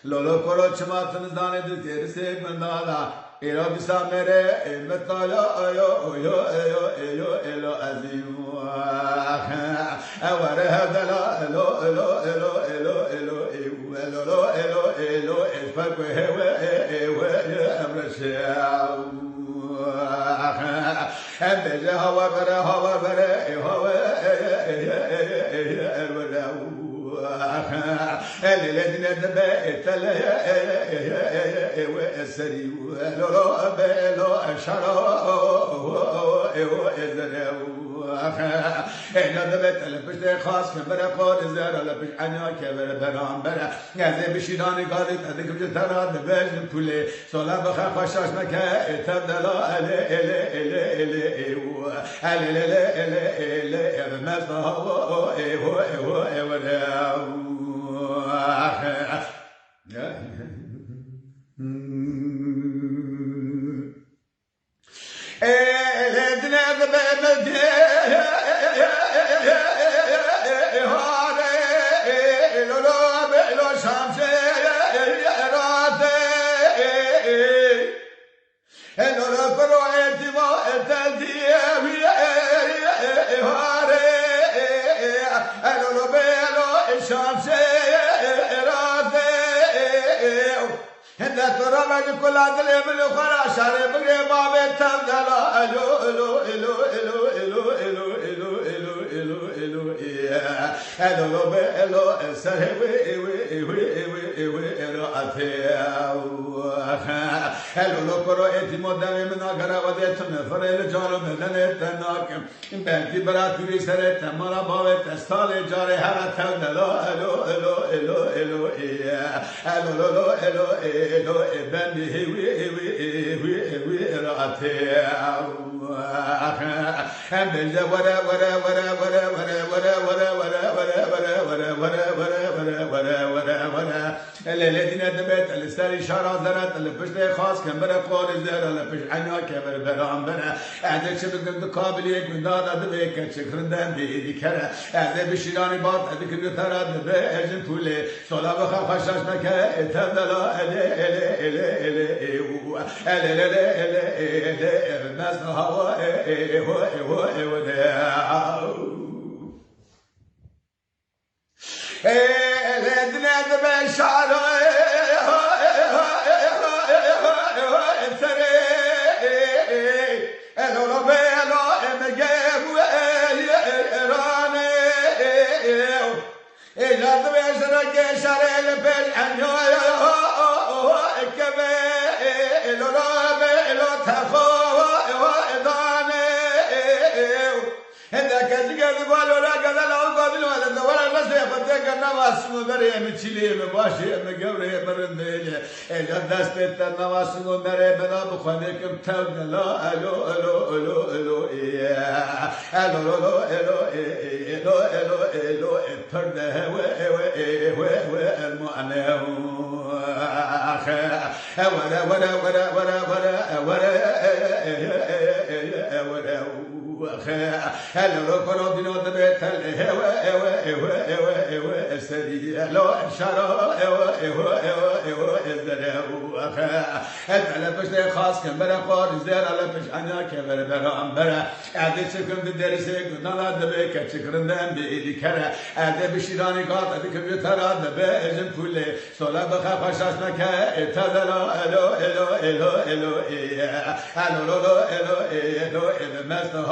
Lolo koro çmatınız danedi terisi mendala ero bisamere metala ayo yo eyo eyo elo azimu aware hadala elo elo elo elo elo elo elo elo esfakwe hewe ewe amrasha embeze hava bere hava الذين تبعتله وأسري ولو بلو أشروا إحنا دبت لبشت خاص كبر قاد زار لبش عنيا كبر برام برا نزل بشيراني قادت هذيك بجترا دبش كله صلاة بخا خشاش مكا تبدلا إلى إلى إلى إلى إلى إلى إلى إلى إلى مستوى كل عدل من الخرا شارب باب تبدلا الو الو الو الو الو الو الو الو الو الو الو الو سرب الو اتيا الو كرو اتمو دم من غرا ودت فرل جارو بدن تناك بنتي براتوري سر تمرا باب تستال جار هر تبدلا الو الو الو الو الو الو الو بندي الذين دبت الاستاري شارع زرت الفشل خاص كمبر قول الزهر الفش عنا كبر برام بنا عندك شبك قابليك من داد دبك شكرندن دي كره عندك بشيراني بات عندك ترى دبج كله صلاه خشاش مك تبدلا Navasını vereyim çileyim başım gövreye barındığıyla Ela destet navasını nereye bela bu kanekim tevdela Elo elo elo elo Elo elo elo elo elo elo Perde heve heve heve heve el muanehu Evere vere vere vere vere Evere Hello, Coro Dino the Betel, Steady, hello, Sharo, is the at Alepish, the Khas, Canberra, is there, Alepish, Anya, Canberra, Ambera, at the second, there is a good nana, the baker, chicken, and the Kara, at the Bishirani got at the computer, the Bears and Pule, so Labaka Pashasnaka, Etadalo, hello, hello, hello, hello, hello, hello, hello, the master.